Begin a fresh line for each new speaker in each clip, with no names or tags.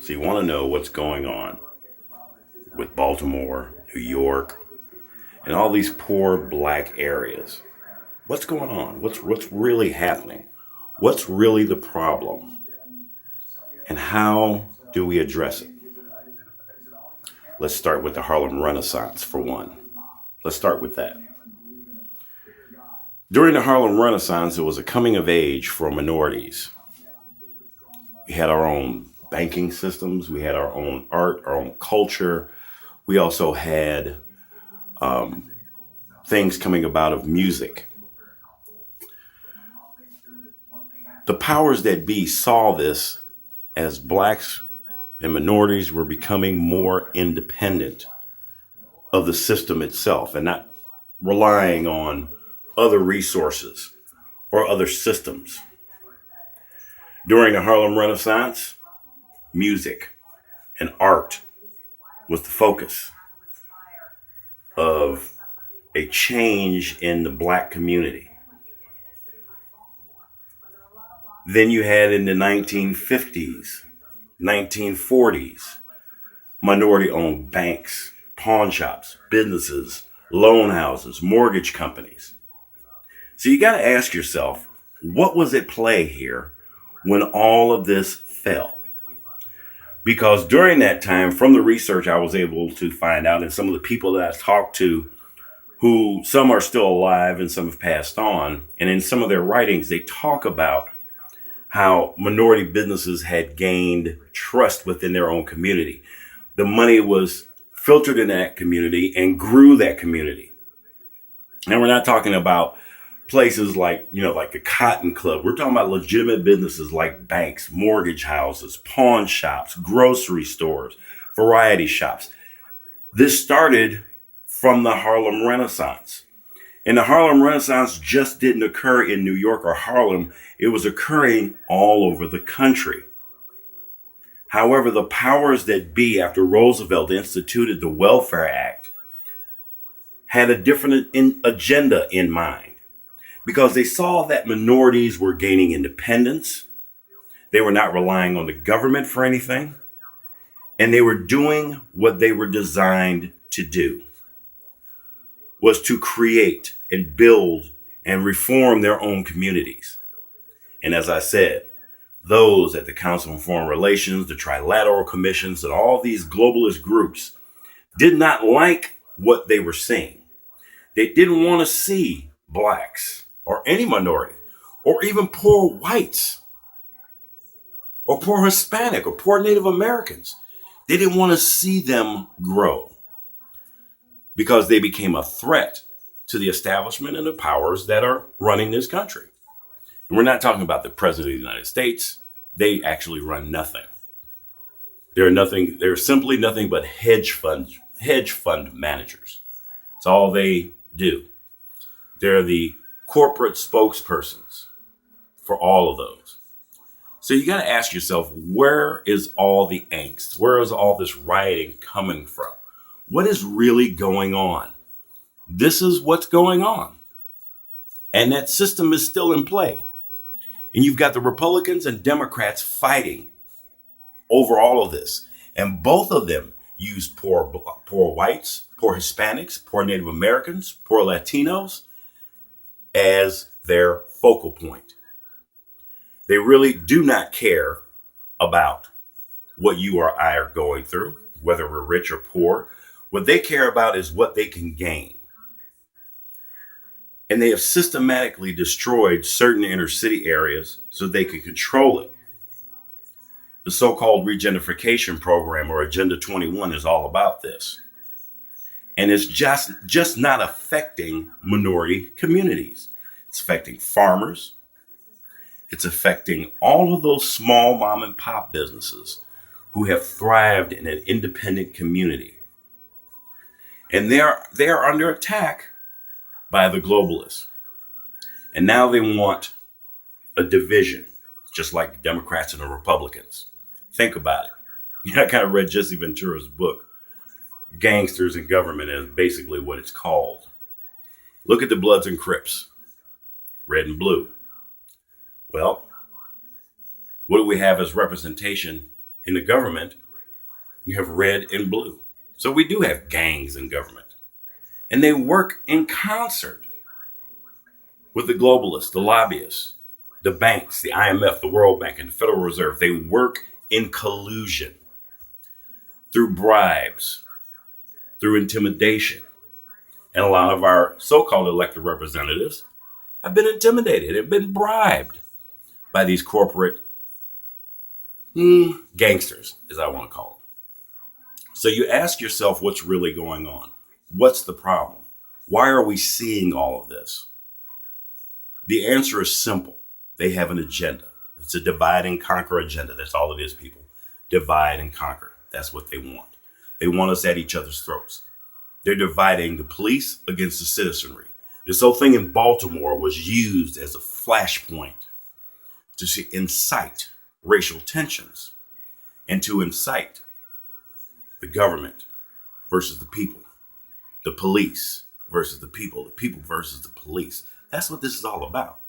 So you want to know what's going on with Baltimore, New York, and all these poor black areas. What's going on? What's really happening? What's really the problem? And how do we address it? Let's start with the Harlem Renaissance for one. Let's start with that. During the Harlem Renaissance, it was a coming of age for minorities. We had our own banking systems, we had our own art, our own culture. We also had things coming about of music. The powers that be saw this as blacks and minorities were becoming more independent of the system itself and not relying on other resources or other systems. During the Harlem Renaissance, music and art was the focus of a change in the black community. Then you had in the 1950s, 1940s, minority owned banks, pawn shops, businesses, loan houses, mortgage companies. So you got to ask yourself, what was at play here when all of this fell? Because during that time, from the research I was able to find out, and some of the people that I talked to, who some are still alive and some have passed on, and in some of their writings, they talk about how minority businesses had gained trust within their own community. The money was filtered in that community and grew that community. And we're not talking about places like, like the Cotton Club. We're talking about legitimate businesses like banks, mortgage houses, pawn shops, grocery stores, variety shops. This started from the Harlem Renaissance. And the Harlem Renaissance just didn't occur in New York or Harlem. It was occurring all over the country. However, the powers that be, after Roosevelt instituted the Welfare Act, had a different agenda in mind because they saw that minorities were gaining independence. They were not relying on the government for anything, and they were doing what they were designed to do, was to create and build and reform their own communities. And as I said, those at the Council on Foreign Relations, the Trilateral Commissions, and all these globalist groups did not like what they were seeing. They didn't want to see blacks or any minority or even poor whites or poor Hispanic or poor Native Americans. They didn't want to see them grow because they became a threat to the establishment and the powers that are running this country. And we're not talking about the President of the United States. They actually run nothing. They're simply nothing but hedge fund managers. It's all they do. They're the corporate spokespersons for all of those. So you got to ask yourself, where is all the angst? Where is all this rioting coming from? What is really going on? This is what's going on. And that system is still in play. And you've got the Republicans and Democrats fighting over all of this. And both of them use poor whites, poor Hispanics, poor Native Americans, poor Latinos as their focal point. They really do not care about what you or I are going through, whether we're rich or poor. What they care about is what they can gain. And they have systematically destroyed certain inner city areas so they can control it. The so-called regentrification program, or Agenda 21, is all about this. And it's just not affecting minority communities. It's affecting farmers. It's affecting all of those small mom and pop businesses who have thrived in an independent community. And they are under attack by the globalists. And now they want a division, just like the Democrats and the Republicans. Think about it. I kind of read Jesse Ventura's book, Gangsters in Government, is basically what it's called. Look at the Bloods and Crips, red and blue. Well, what do we have as representation In the government, you have red and blue. So we do have gangs in government. And they work in concert with the globalists, the lobbyists, the banks, the IMF, the World Bank, and the Federal Reserve. They work in collusion through bribes, through intimidation. And a lot of our so-called elected representatives have been intimidated, have been bribed by these corporate gangsters, as I want to call them. So you ask yourself what's really going on. What's the problem? Why are we seeing all of this? The answer is simple. They have an agenda. It's a divide and conquer agenda. That's all it is, people. Divide and conquer. That's what they want. They want us at each other's throats. They're dividing the police against the citizenry. This whole thing in Baltimore was used as a flashpoint to incite racial tensions and to incite the government versus the people, the police versus the people versus the police. That's what this is all about.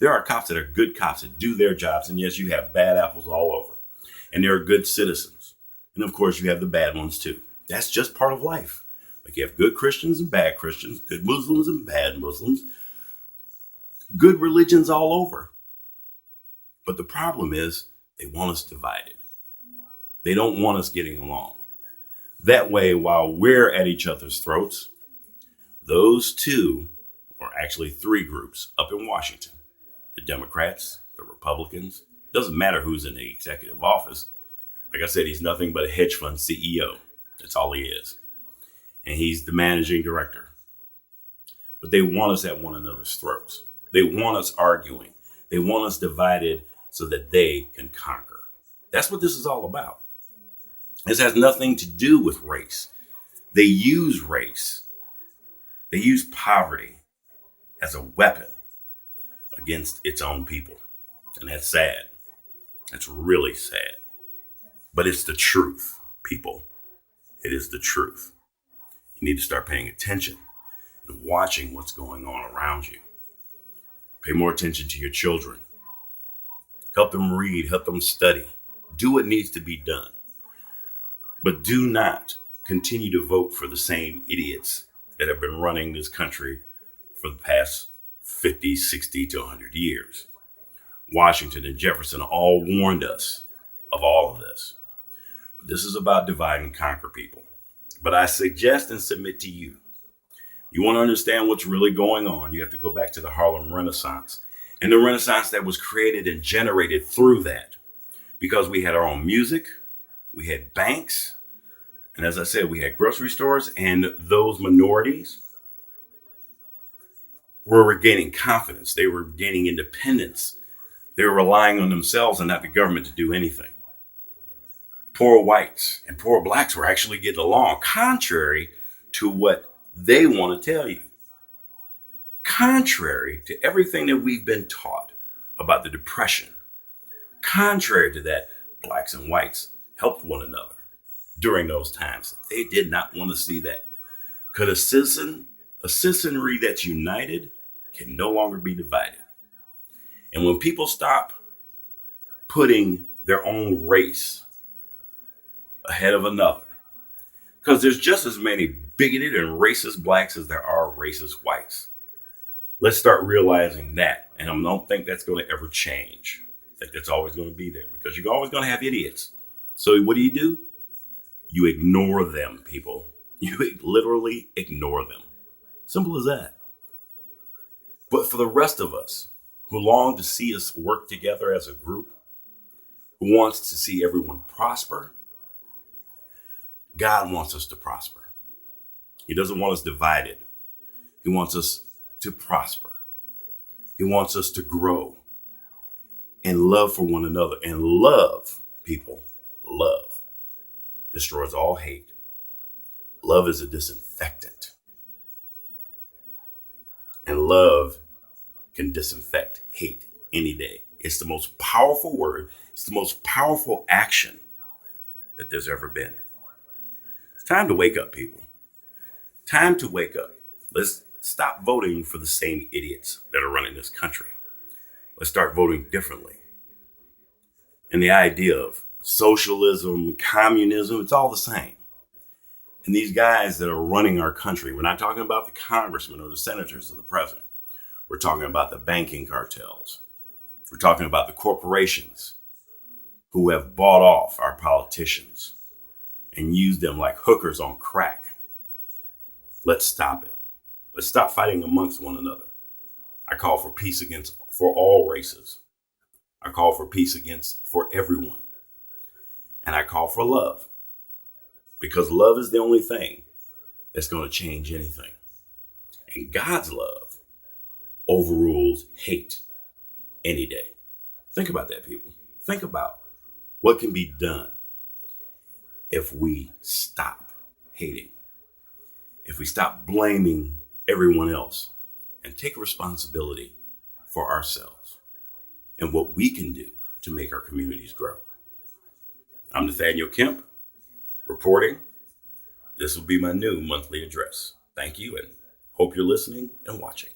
There are cops that are good cops that do their jobs. And yes, you have bad apples all over. And there are good citizens. And of course, you have the bad ones too. That's just part of life. Like you have good Christians and bad Christians, good Muslims and bad Muslims, good religions all over. But the problem is they want us divided. They don't want us getting along. That way, while we're at each other's throats, those two, or actually three groups up in Washington, the Democrats, the Republicans, doesn't matter who's in the executive office. Like I said, he's nothing but a hedge fund CEO. That's all he is. And he's the managing director. But they want us at one another's throats. They want us arguing. They want us divided so that they can conquer. That's what this is all about. This has nothing to do with race. They use race. They use poverty as a weapon against its own people. And that's sad. That's really sad. But it's the truth, people. It is the truth. You need to start paying attention and watching what's going on around you. Pay more attention to your children. Help them read, help them study. Do what needs to be done. But do not continue to vote for the same idiots that have been running this country for the past 50, 60 to 100 years. Washington and Jefferson all warned us of all of this. But this is about divide and conquer, people. But I suggest and submit to you, you want to understand what's really going on, you have to go back to the Harlem Renaissance. And the Renaissance that was created and generated through that. Because we had our own music, we had banks, and as I said, we had grocery stores, and those minorities were regaining confidence. They were gaining independence. They were relying on themselves and not the government to do anything. Poor whites and poor blacks were actually getting along, contrary to what they want to tell you. Contrary to everything that we've been taught about the Depression. Contrary to that, blacks and whites helped one another during those times. They did not want to see that. Because a citizenry that's united can no longer be divided. And when people stop putting their own race ahead of another, because there's just as many bigoted and racist blacks as there are racist whites. Let's start realizing that. And I don't think that's going to ever change. I think that's always going to be there because you're always going to have idiots. So what do? You ignore them, people. You literally ignore them. Simple as that. But for the rest of us who long to see us work together as a group, who wants to see everyone prosper, God wants us to prosper. He doesn't want us divided. He wants us to prosper. He wants us to grow and love for one another. And love, people, love destroys all hate. Love is a disinfectant. And love can disinfect hate any day. It's the most powerful word. It's the most powerful action that there's ever been. It's time to wake up, people. Time to wake up. Let's stop voting for the same idiots that are running this country. Let's start voting differently. And the idea of socialism, communism, it's all the same. And these guys that are running our country, we're not talking about the congressmen or the senators or the president. We're talking about the banking cartels. We're talking about the corporations who have bought off our politicians and used them like hookers on crack. Let's stop it. Let's stop fighting amongst one another. I call for peace for all races. I call for peace for everyone. And I call for love, because love is the only thing that's going to change anything. And God's love overrules hate any day. Think about that, people. Think about what can be done if we stop hating, if we stop blaming everyone else and take responsibility for ourselves and what we can do to make our communities grow. I'm Nathaniel Kemp reporting. This will be my new monthly address. Thank you, and hope you're listening and watching.